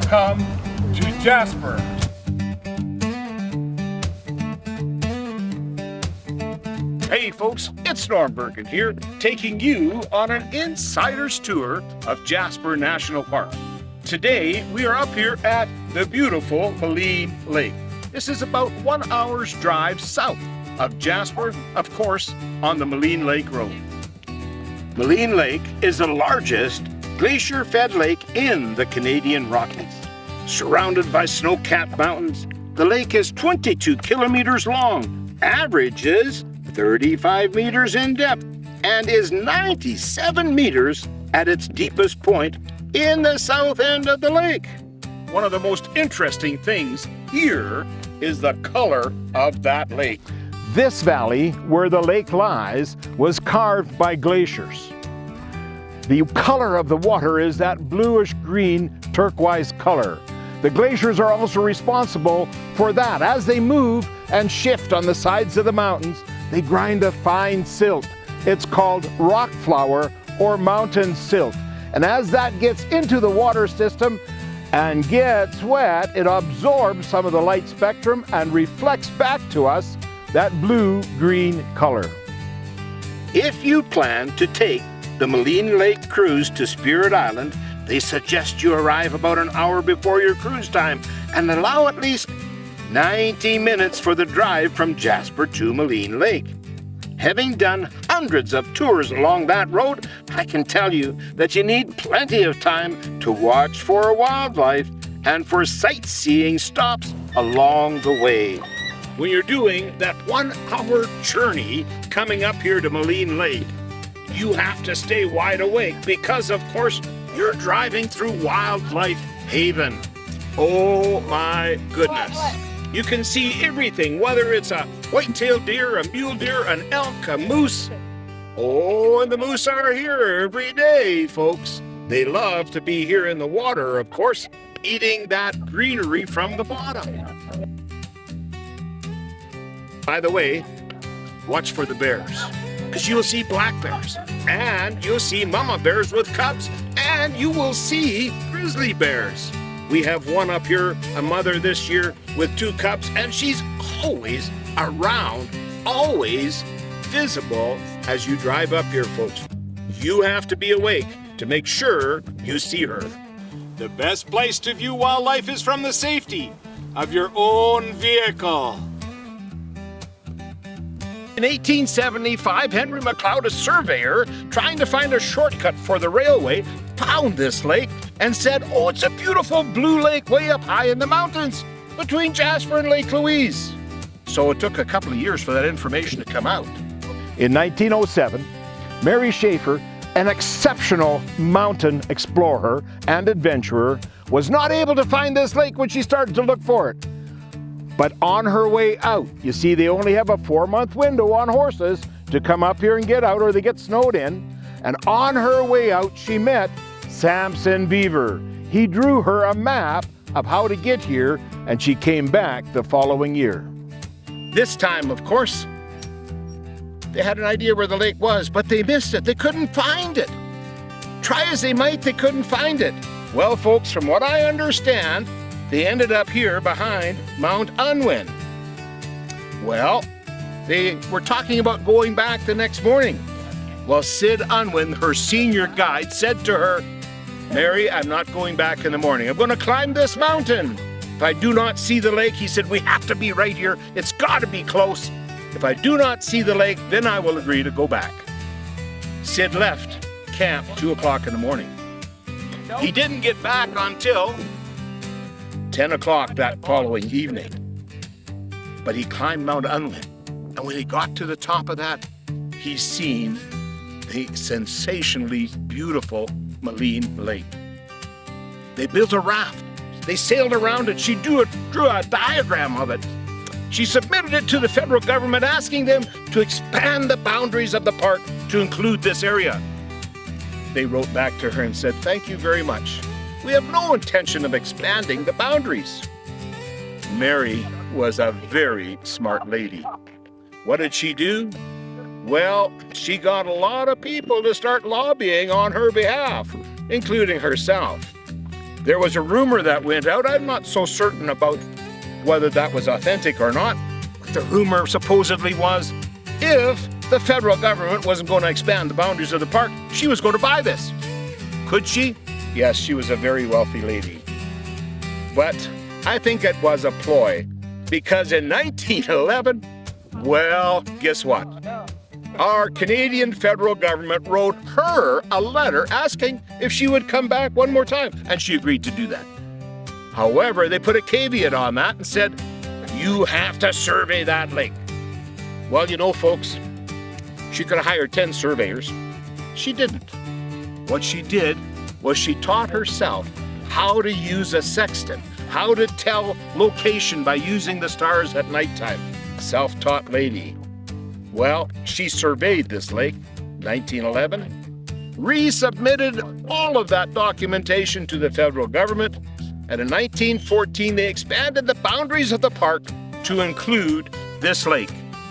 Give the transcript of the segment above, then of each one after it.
Welcome to Jasper. Hey folks, it's Bergen here, taking you on an insider's tour of Jasper National Park. Today, we are up here at the beautiful Maligne Lake. This is about 1 hour's drive south of Jasper, of course, on the Maligne Lake Road. Maligne Lake is the largest glacier-fed lake in the Canadian Rockies. Surrounded by snow-capped mountains, the lake is 22 kilometers long, averages 35 meters in depth, and is 97 meters at its deepest point in the south end of the lake. One of the most interesting things here is the color of that lake. This valley, where the lake lies, was carved by glaciers. The color of the water is that bluish-green turquoise color. The glaciers are also responsible for that. As they move and shift on the sides of the mountains, they grind a fine silt. It's called rock flour or mountain silt. And as that gets into the water system and gets wet, it absorbs some of the light spectrum and reflects back to us that blue-green color. If you plan to take the Maligne Lake Cruise to Spirit Island, they suggest you arrive about an hour before your cruise time and allow at least 90 minutes for the drive from Jasper to Maligne Lake. Having done hundreds of tours along that road, I can tell you that you need plenty of time to watch for wildlife and for sightseeing stops along the way. When you're doing that 1 hour journey coming up here to Maligne Lake, you have to stay wide awake because, of course, you're driving through Wildlife Haven. Oh my goodness. You can see everything, whether it's a white-tailed deer, a mule deer, an elk, a moose. Oh, and the moose are here every day, folks. They love to be here in the water, of course, eating that greenery from the bottom. By the way, watch for the bears, because you'll see black bears, and you'll see mama bears with cubs, and you will see grizzly bears. We have one up here, a mother this year with 2 cubs, and she's always around, always visible as you drive up here, folks. You have to be awake to make sure you see her. The best place to view wildlife is from the safety of your own vehicle. In 1875, Henry McLeod, a surveyor, trying to find a shortcut for the railway, found this lake and said, oh, it's a beautiful blue lake way up high in the mountains between Jasper and Lake Louise. So it took a couple of years for that information to come out. In 1907, Mary Schaefer, an exceptional mountain explorer and adventurer, was not able to find this lake when she started to look for it. But on her way out, you see, they only have a 4-month window on horses to come up here and get out, or they get snowed in. And on her way out, she met Samson Beaver. He drew her a map of how to get here, and she came back the following year. This time, of course, they had an idea where the lake was, but they missed it. They couldn't find it. Try as they might, they couldn't find it. Well, folks, from what I understand, they ended up here behind Mount Unwin. Well, they were talking about going back the next morning. Well, Sid Unwin, her senior guide, said to her, Mary, I'm not going back in the morning. I'm going to climb this mountain. If I do not see the lake, he said, we have to be right here. It's got to be close. If I do not see the lake, then I will agree to go back. Sid left camp 2 o'clock in the morning. He didn't get back until 10 o'clock that following evening. But he climbed Mount Unwin. And when he got to the top of that, he's seen the sensationally beautiful Maligne Lake. They built a raft. They sailed around it. She drew a diagram of it. She submitted it to the federal government, asking them to expand the boundaries of the park to include this area. They wrote back to her and said, thank you very much. We have no intention of expanding the boundaries. Mary was a very smart lady. What did she do? Well, she got a lot of people to start lobbying on her behalf, including herself. There was a rumor that went out. I'm not so certain about whether that was authentic or not. But the rumor supposedly was if the federal government wasn't going to expand the boundaries of the park, she was going to buy this. Could she? Yes, she was a very wealthy lady. But I think it was a ploy, because in 1911, well, guess what? Our Canadian federal government wrote her a letter asking if she would come back one more time, and she agreed to do that. However, they put a caveat on that and said, you have to survey that lake. Well, you know, folks, she could have hired 10 surveyors. She didn't. What she did was she taught herself how to use a sextant, how to tell location by using the stars at nighttime. Self-taught lady. Well, she surveyed this lake, 1911, resubmitted all of that documentation to the federal government, and in 1914 they expanded the boundaries of the park to include this lake.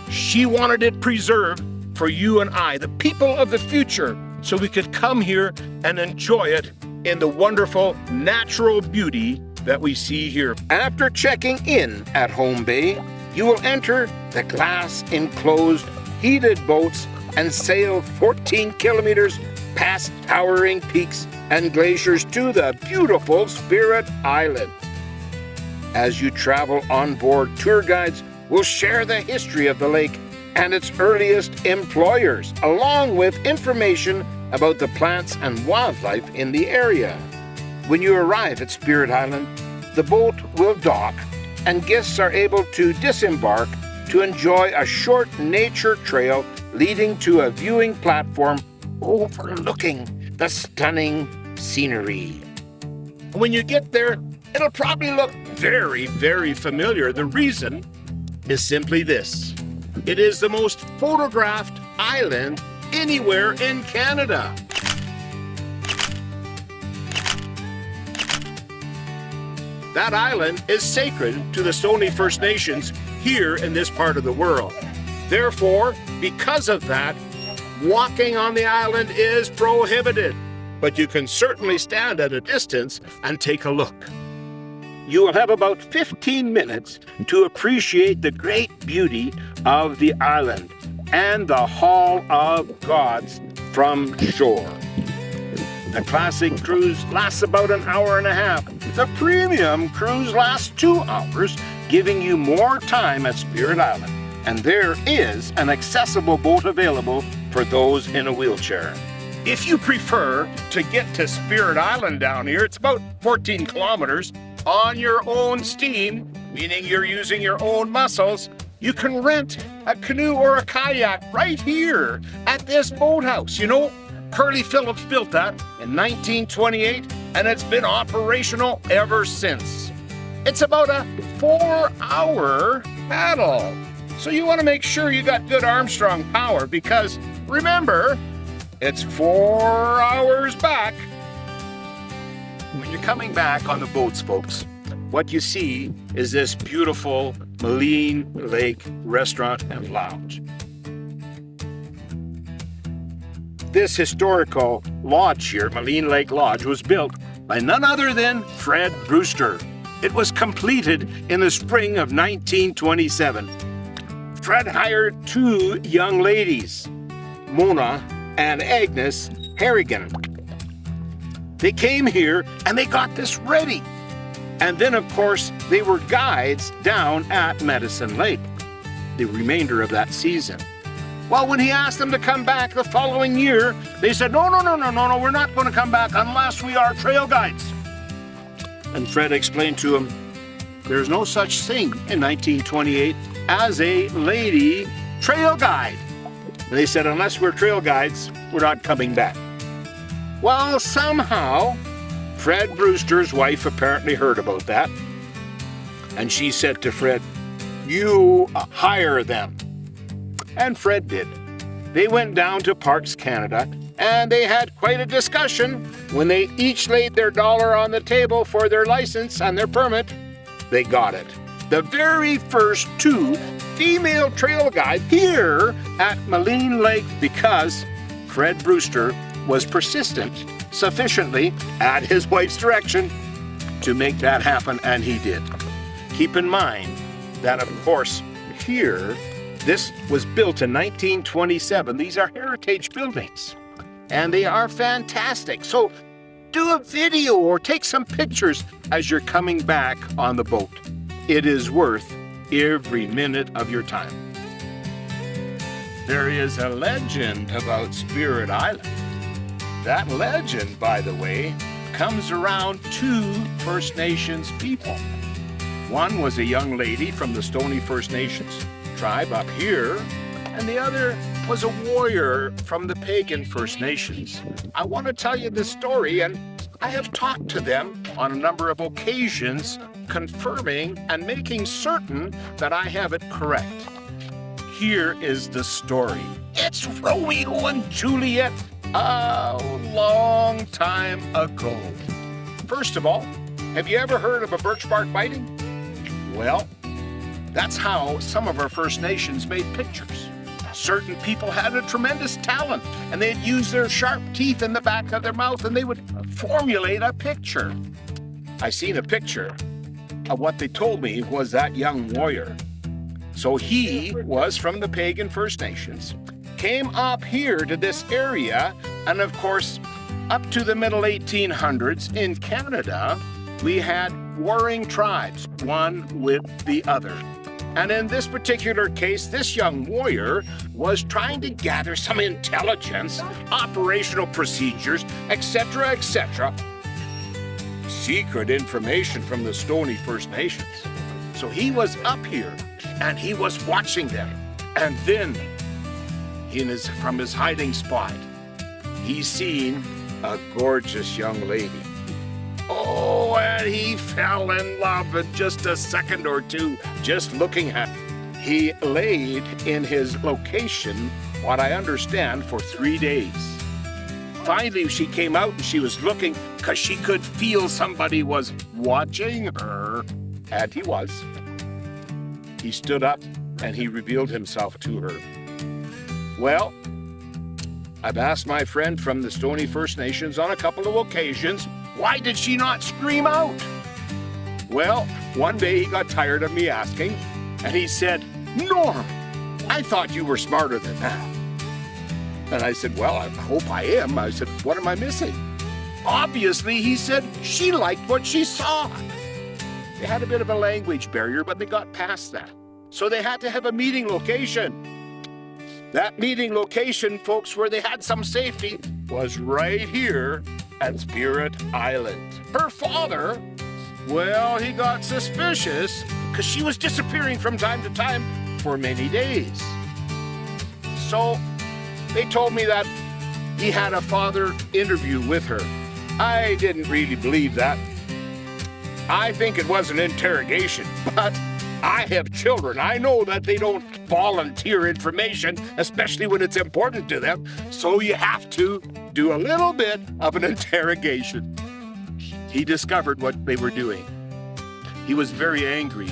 She wanted it preserved for you and I, the people of the future, so we could come here and enjoy it in the wonderful natural beauty that we see here. After checking in at Home Bay, you will enter the glass-enclosed heated boats and sail 14 kilometers past towering peaks and glaciers to the beautiful Spirit Island. As you travel on board, tour guides will share the history of the lake and its earliest employers, along with information about the plants and wildlife in the area. When you arrive at Spirit Island, the boat will dock and guests are able to disembark to enjoy a short nature trail leading to a viewing platform overlooking the stunning scenery. When you get there, it'll probably look very, very familiar. The reason is simply this. It is the most photographed island anywhere in Canada. That island is sacred to the Stoney First Nations here in this part of the world. Therefore, because of that, walking on the island is prohibited, but you can certainly stand at a distance and take a look. You will have about 15 minutes to appreciate the great beauty of the island and the Hall of Gods from shore. The classic cruise lasts about an hour and a half. The premium cruise lasts 2 hours, giving you more time at Spirit Island. And there is an accessible boat available for those in a wheelchair. If you prefer to get to Spirit Island down here, it's about 14 kilometers on your own steam, meaning you're using your own muscles. You can rent a canoe or a kayak right here at this boathouse. You know, Curly Phillips built that in 1928, and it's been operational ever since. It's about a 4-hour paddle. So you want to make sure you got good Armstrong power, because remember, it's 4 hours back. When you're coming back on the boats, folks, what you see is this beautiful Maligne Lake restaurant and lounge. This historical lodge here, Maligne Lake Lodge, was built by none other than Fred Brewster. It was completed in the spring of 1927. Fred hired 2 young ladies, Mona and Agnes Harrigan. They came here and they got this ready. And then, of course, they were guides down at Medicine Lake the remainder of that season. Well, when he asked them to come back the following year, they said, no, we're not going to come back unless we are trail guides. And Fred explained to him, there's no such thing in 1928 as a lady trail guide. And they said, unless we're trail guides, we're not coming back. Well, somehow, Fred Brewster's wife apparently heard about that. And she said to Fred, you hire them. And Fred did. They went down to Parks Canada, and they had quite a discussion. When they each laid their dollar on the table for their license and their permit, they got it. The very first 2 female trail guides here at Maligne Lake, because Fred Brewster was persistent sufficiently at his wife's direction to make that happen, and he did. Keep in mind that, of course, here, this was built in 1927. These are heritage buildings, and they are fantastic. So do a video or take some pictures as you're coming back on the boat. It is worth every minute of your time. There is a legend about Spirit Island. That legend, by the way, comes around two First Nations people. One was a young lady from the Stoney First Nations tribe up here, and the other was a warrior from the Pagan First Nations. I want to tell you this story, and I have talked to them on a number of occasions, confirming and making certain that I have it correct. Here is the story. It's Romeo and Juliet a long time ago. First of all, have you ever heard of a birch bark biting? Well, that's how some of our First Nations made pictures. Certain people had a tremendous talent, and they'd use their sharp teeth in the back of their mouth, and they would formulate a picture. I seen a picture of what they told me was that young warrior. So he was from the Pagan First Nations, came up here to this area, and of course, up to the middle 1800s in Canada, we had warring tribes, one with the other. And in this particular case, this young warrior was trying to gather some intelligence, operational procedures, etc., etc. Secret information from the Stoney First Nations. So he was up here, and he was watching them. And then, from his hiding spot, he seen a gorgeous young lady. Oh, and he fell in love in just a second or two, just looking at her. He laid in his location, what I understand, for 3 days. Finally, she came out and she was looking because she could feel somebody was watching her. And he was. He stood up and he revealed himself to her. Well, I've asked my friend from the Stoney First Nations on a couple of occasions, why did she not scream out? Well, one day he got tired of me asking, and he said, Norm, I thought you were smarter than that. And I said, well, I hope I am. I said, what am I missing? Obviously, he said, she liked what she saw. They had a bit of a language barrier, but they got past that. So they had to have a meeting location. That meeting location, folks, where they had some safety, was right here at Spirit Island. Her father, well, he got suspicious because she was disappearing from time to time for many days. So they told me that he had a father interview with her. I didn't really believe that. I think it was an interrogation, but I have children. I know that they don't volunteer information, especially when it's important to them. So you have to do a little bit of an interrogation. He discovered what they were doing. He was very angry.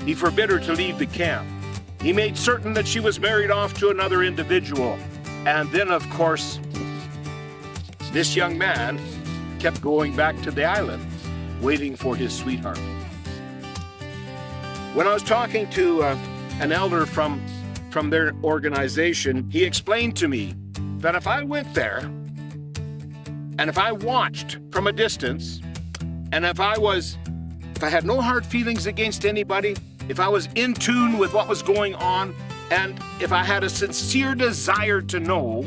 He forbid her to leave the camp. He made certain that she was married off to another individual. And then, of course, this young man kept going back to the island, waiting for his sweetheart. When I was talking to an elder from their organization, he explained to me that if I went there and if I watched from a distance, and if I had no hard feelings against anybody, if I was in tune with what was going on, and if I had a sincere desire to know,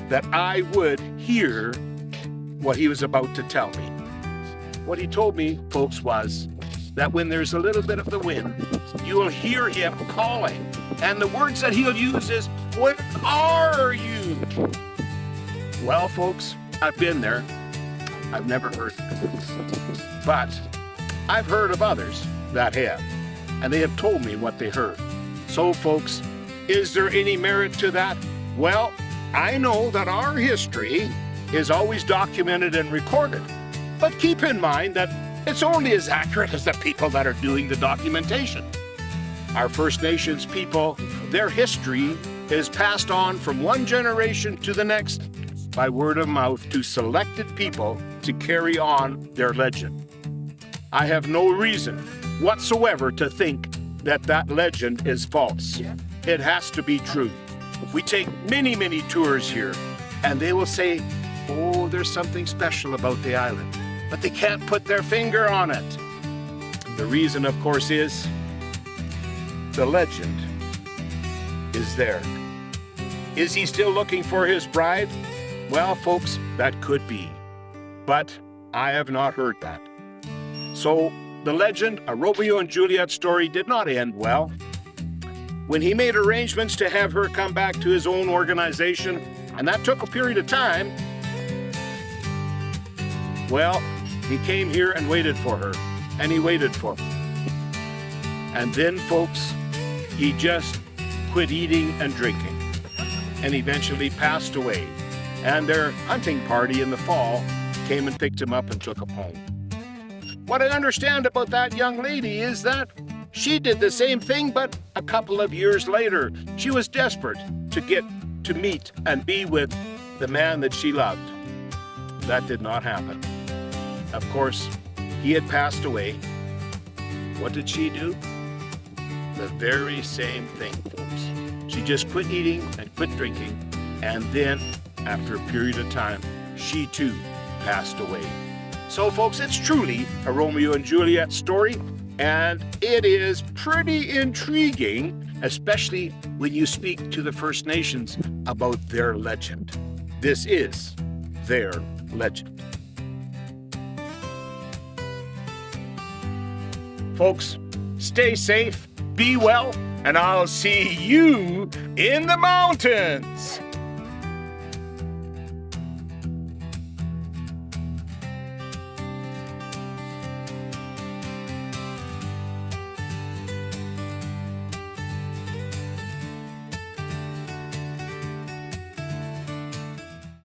that I would hear what he was about to tell me. What he told me, folks, was that when there's a little bit of the wind, you will hear him calling. And the words that he'll use is, "Where are you?" Well, folks, I've been there. I've never heard it. But I've heard of others that have, and they have told me what they heard. So, folks, is there any merit to that? Well, I know that our history is always documented and recorded. But keep in mind that it's only as accurate as the people that are doing the documentation. Our First Nations people, their history is passed on from one generation to the next by word of mouth to selected people to carry on their legend. I have no reason whatsoever to think that that legend is false. It has to be true. We take many, many tours here, and they will say, oh, there's something special about the island, but they can't put their finger on it. The reason, of course, is the legend is there. Is he still looking for his bride? Well, folks, that could be, but I have not heard that. So the legend, a Romeo and Juliet story, did not end well. When he made arrangements to have her come back to his own organization, and that took a period of time, well, he came here and waited for her, and he waited for her. And then, folks, he just quit eating and drinking, and eventually passed away. And their hunting party in the fall came and picked him up and took him home. What I understand about that young lady is that she did the same thing, but a couple of years later. She was desperate to get to meet and be with the man that she loved. That did not happen. Of course, he had passed away. What did she do? The very same thing, folks. She just quit eating and quit drinking, and then, after a period of time, she too passed away. So, folks, it's truly a Romeo and Juliet story, and it is pretty intriguing, especially when you speak to the First Nations about their legend. This is their legend. Folks, stay safe, be well, and I'll see you in the mountains.